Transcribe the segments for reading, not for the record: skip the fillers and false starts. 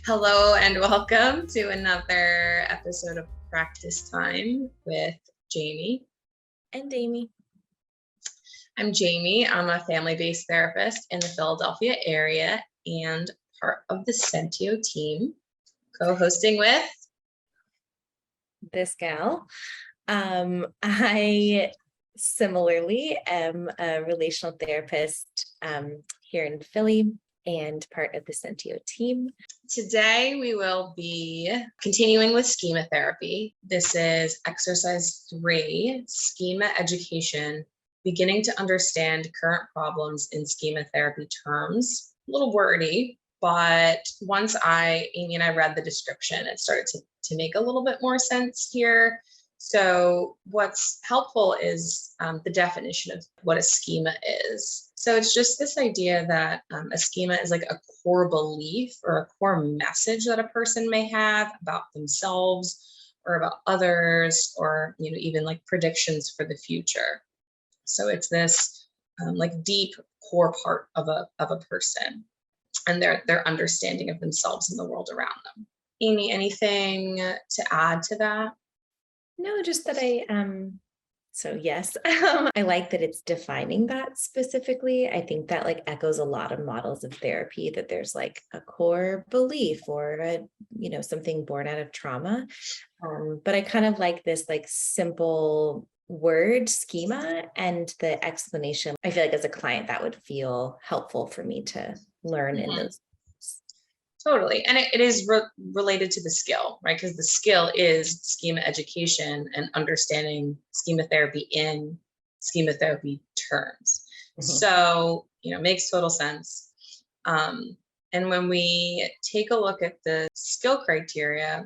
Hello and welcome to another episode of Practice Time with Jamie. And Amy. I'm Jamie. I'm a family-based therapist in the Philadelphia area and part of the Sentio team, co-hosting with this gal. I similarly am a relational therapist here in Philly and part of the Sentio team. Today we will be continuing with schema therapy. This is exercise 3, schema education, beginning to understand current problems in schema therapy terms. A little wordy, but once Amy and I read the description, it started to make a little bit more sense here. So what's helpful is the definition of what a schema is. So it's just this idea that a schema is like a core belief or a core message that a person may have about themselves or about others, or even like predictions for the future. So it's this like deep core part of a person and their understanding of themselves and the world around them. Amy, anything to add to that? No, just that so yes, I like that it's defining that specifically. I think that like echoes a lot of models of therapy, that there's like a core belief or something born out of trauma. But I kind of like this like simple word schema and the explanation. I feel like as a client that would feel helpful for me to learn in those. Totally. And it is related to the skill, right? Because the skill is schema education and understanding schema therapy in schema therapy terms. So, makes total sense. And when we take a look at the skill criteria,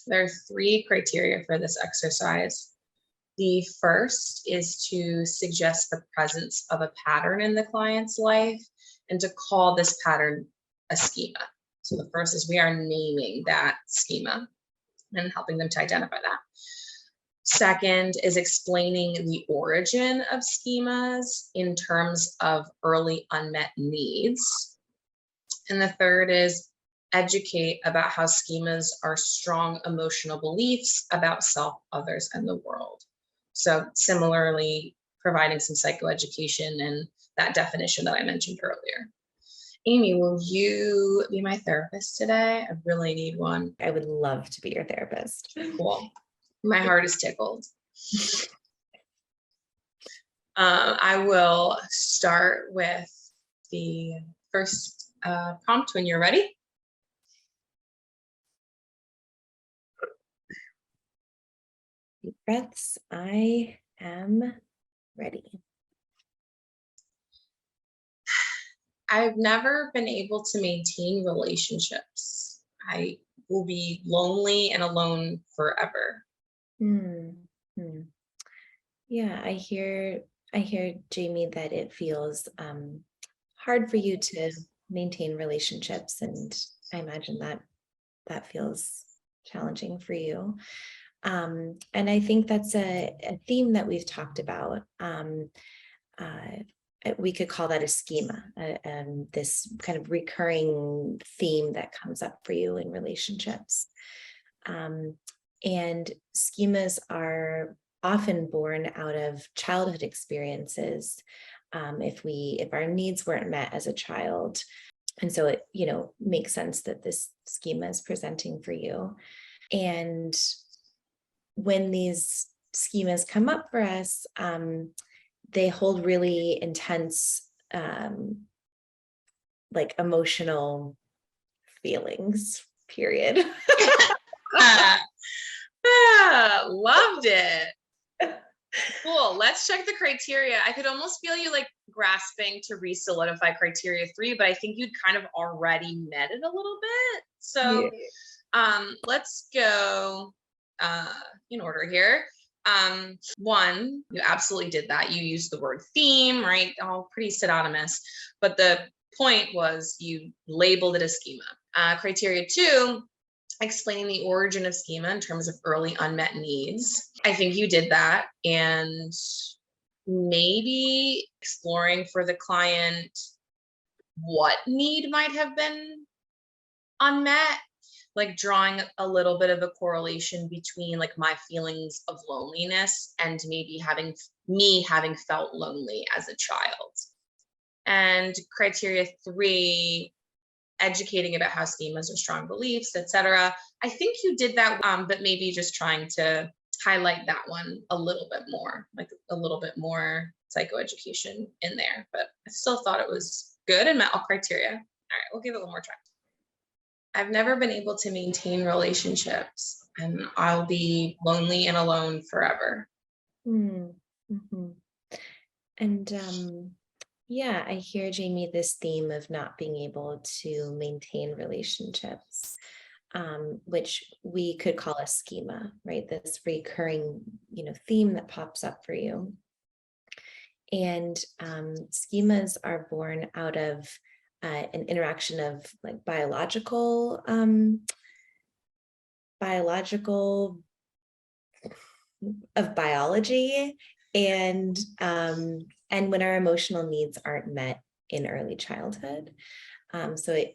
there are 3 criteria for this exercise. The first is to suggest the presence of a pattern in the client's life and to call this pattern a schema. So the first is we are naming that schema and helping them to identify that. Second is explaining the origin of schemas in terms of early unmet needs. And the third is educate about how schemas are strong emotional beliefs about self, others, and the world. So similarly, providing some psychoeducation and that definition that I mentioned earlier. Amy, will you be my therapist today? I really need one. I would love to be your therapist. Cool. My heart is tickled. I will start with the first prompt when you're ready. Deep breaths. I am ready. I've never been able to maintain relationships. I will be lonely and alone forever. Yeah, I hear, Jamie, that it feels hard for you to maintain relationships, and I imagine that feels challenging for you. And I think that's a theme that we've talked about. We could call that a schema, this kind of recurring theme that comes up for you in relationships. And schemas are often born out of childhood experiences. If our needs weren't met as a child, and so it makes sense that this schema is presenting for you. And when these schemas come up for us, they hold really intense, like emotional feelings, period. Loved it. Cool. Let's check the criteria. I could almost feel you like grasping to re-solidify criteria 3, but I think you'd kind of already met it a little bit. So let's go in order here. 1, you absolutely did that. You used the word theme, right? All pretty synonymous. But the point was you labeled it a schema. Criteria 2, explaining the origin of schema in terms of early unmet needs. I think you did that. And maybe exploring for the client what need might have been unmet, like drawing a little bit of a correlation between like my feelings of loneliness and maybe having felt lonely as a child. And criteria 3, educating about how schemas are strong beliefs, etc. I think you did that, but maybe just trying to highlight that one a little bit more, like a little bit more psychoeducation in there. But I still thought it was good and met all criteria. All right, we'll give it one more try. I've never been able to maintain relationships, and I'll be lonely and alone forever. Mm-hmm. And yeah, I hear, Jamie, this theme of not being able to maintain relationships, which we could call a schema, right? This recurring, theme that pops up for you. And schemas are born out of an interaction of like biological of biology and when our emotional needs aren't met in early childhood. So it,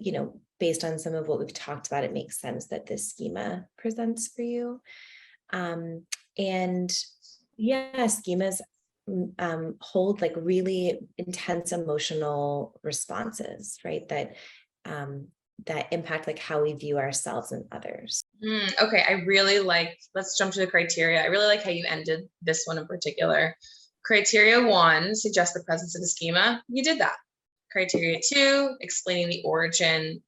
based on some of what we've talked about, it makes sense that this schema presents for you. And yeah, schemas hold like really intense emotional responses, right? That impact like how we view ourselves and others. Okay, let's jump to the criteria. I really like how you ended this one in particular. Criteria 1 suggests the presence of a schema. You did that. Criteria 2, explaining the origin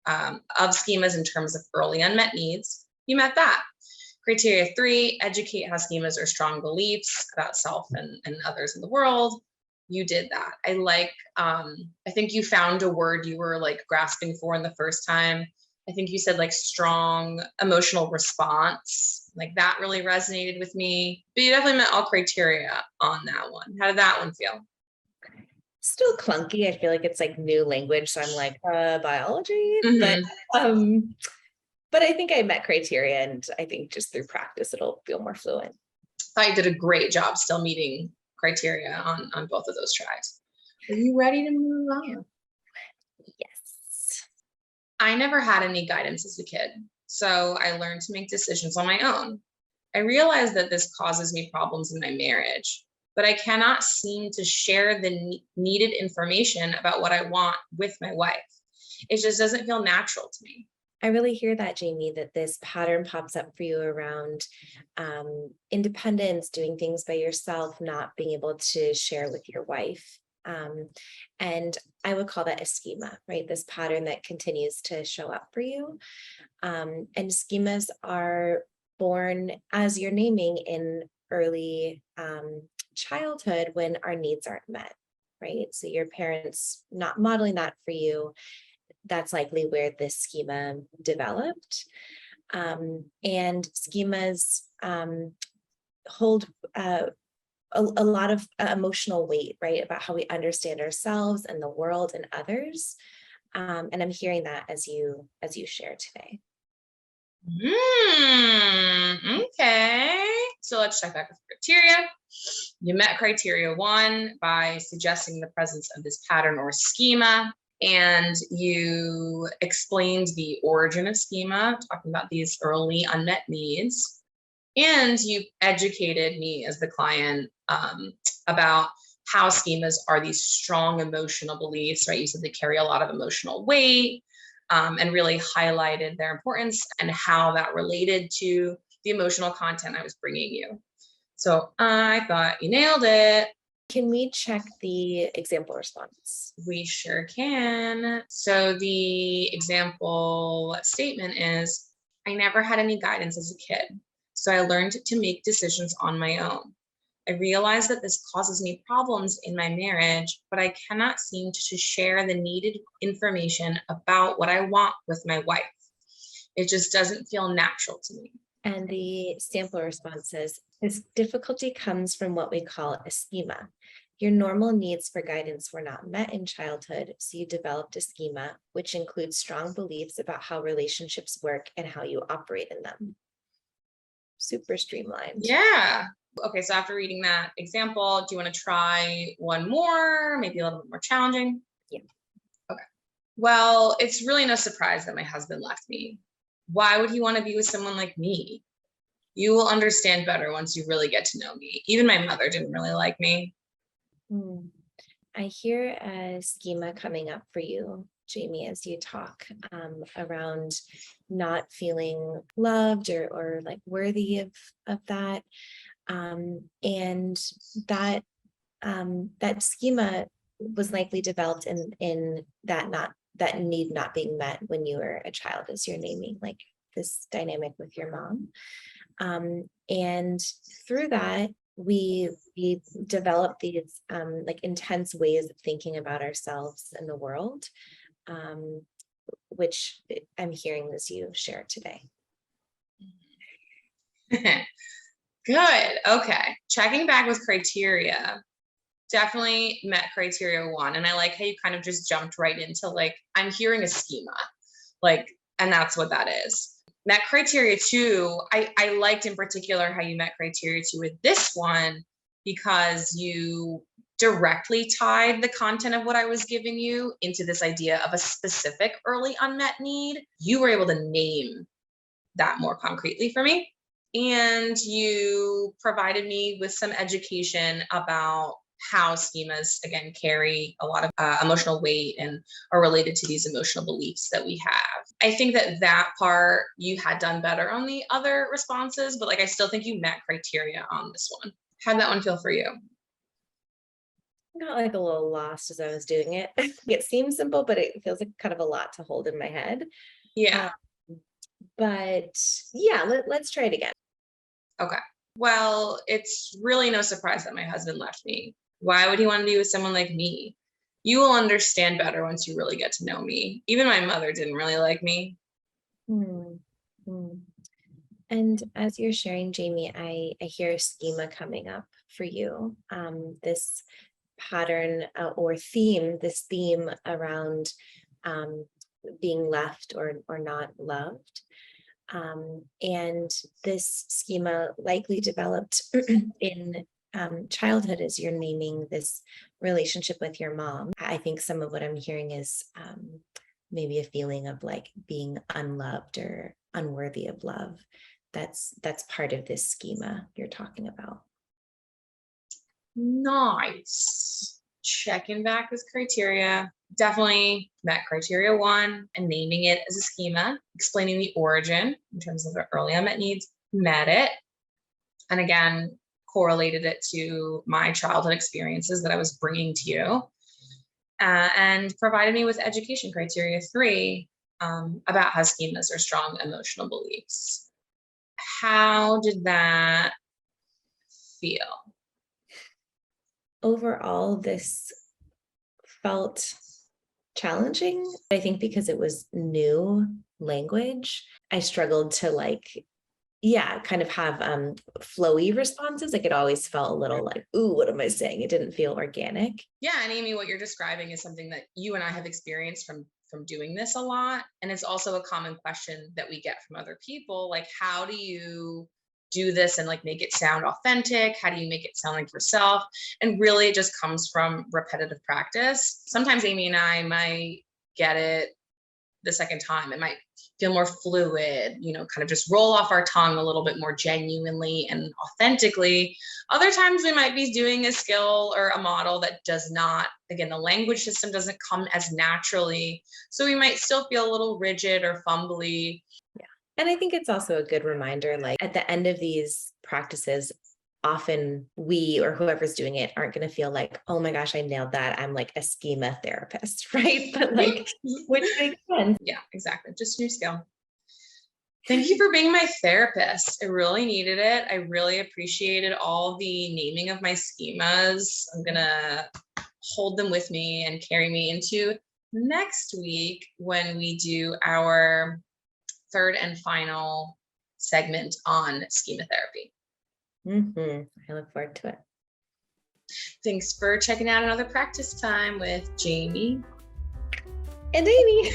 of schemas in terms of early unmet needs. You met that. Criteria 3, educate how schemas are strong beliefs about self and others in the world. You did that. I think you found a word you were like grasping for in the first time. I think you said like strong emotional response. Like that really resonated with me. But you definitely met all criteria on that one. How did that one feel? Still clunky. I feel like it's like new language. So I'm like, biology, Mm-hmm. but I think I met criteria, and I think just through practice, it'll feel more fluent. I did a great job still meeting criteria on both of those tries. Are you ready to move on? Yes. I never had any guidance as a kid, so I learned to make decisions on my own. I realized that this causes me problems in my marriage, but I cannot seem to share the needed information about what I want with my wife. It just doesn't feel natural to me. I really hear that, Jamie, that this pattern pops up for you around independence, doing things by yourself, not being able to share with your wife. And I would call that a schema, right? This pattern that continues to show up for you. And schemas are born, as you're naming, in early childhood when our needs aren't met, right? So your parents not modeling that for you, that's likely where this schema developed. And schemas hold a lot of emotional weight, right, about how we understand ourselves and the world and others. And I'm hearing that as you share today. Okay. So let's check back with criteria. You met criteria 1 by suggesting the presence of this pattern or schema. And you explained the origin of schema, talking about these early unmet needs. And you educated me as the client about how schemas are these strong emotional beliefs, right? You said they carry a lot of emotional weight, and really highlighted their importance and how that related to the emotional content I was bringing you. So I thought you nailed it. Can we check the example response? We sure can. So the example statement is, I never had any guidance as a kid, so I learned to make decisions on my own. I realize that this causes me problems in my marriage, but I cannot seem to share the needed information about what I want with my wife. It just doesn't feel natural to me. And the sample response says, this difficulty comes from what we call a schema. Your normal needs for guidance were not met in childhood, so you developed a schema, which includes strong beliefs about how relationships work and how you operate in them. Super streamlined. Yeah. Okay, so after reading that example, do you want to try one more, maybe a little bit more challenging? Yeah. Okay. Well, it's really no surprise that my husband left me. Why would he want to be with someone like me? You will understand better once you really get to know me. Even my mother didn't really like me. Hmm. I hear a schema coming up for you, Jamie, as you talk around not feeling loved or like worthy of that. And that that schema was likely developed in that need not being met when you were a child, as you're naming, like this dynamic with your mom. And through that, we develop these like intense ways of thinking about ourselves and the world, um, which I'm hearing as you share today. Good. Okay. Checking back with criteria definitely met criteria 1. And I like how you kind of just jumped right into like, I'm hearing a schema, like, and that's what that is. Met criteria 2, I liked in particular how you met criteria 2 with this one, because you directly tied the content of what I was giving you into this idea of a specific early unmet need. You were able to name that more concretely for me. And you provided me with some education about how schemas, again, carry a lot of emotional weight and are related to these emotional beliefs that we have. I think that part you had done better on the other responses, but like I still think you met criteria on this one. How'd that one feel for you? I got like a little lost as I was doing it. It seems simple, but it feels like kind of a lot to hold in my head. Yeah. But yeah, let's try it again. Okay. Well, it's really no surprise that my husband left me. Why would he want to be with someone like me? You will understand better once you really get to know me. Even my mother didn't really like me. Hmm. Hmm. And as you're sharing, Jamie, I hear a schema coming up for you. This pattern or theme, this theme around being left or not loved. And this schema likely developed in childhood, as you're naming this relationship with your mom. I think some of what I'm hearing is maybe a feeling of like being unloved or unworthy of love. That's part of this schema you're talking about. Nice. Checking back with criteria. Definitely met criteria 1 and naming it as a schema, explaining the origin in terms of the early unmet needs, met it. And again, correlated it to my childhood experiences that I was bringing to you, and provided me with education criteria 3 about how schemas are strong emotional beliefs. How did that feel? Overall, this felt challenging. I think because it was new language, I struggled to kind of have flowy responses. Like it always felt a little like, ooh, what am I saying? It didn't feel organic. Yeah, and Amy, what you're describing is something that you and I have experienced from doing this a lot. And it's also a common question that we get from other people. Like, how do you do this and like make it sound authentic? How do you make it sound like yourself? And really it just comes from repetitive practice. Sometimes Amy and I might get it the second time. It might feel more fluid, kind of just roll off our tongue a little bit more genuinely and authentically. Other times we might be doing a skill or a model that does not, again, the language system doesn't come as naturally. So we might still feel a little rigid or fumbly. Yeah. And I think it's also a good reminder, like at the end of these practices, often we or whoever's doing it aren't going to feel like, oh my gosh, I nailed that. I'm like a schema therapist, right? But like, which makes sense. Yeah, exactly. Just new skill. Thank you for being my therapist. I really needed it. I really appreciated all the naming of my schemas. I'm going to hold them with me and carry me into next week when we do our 3rd and final segment on schema therapy. I look forward to it. Thanks for checking out another practice time with Jamie and Amy.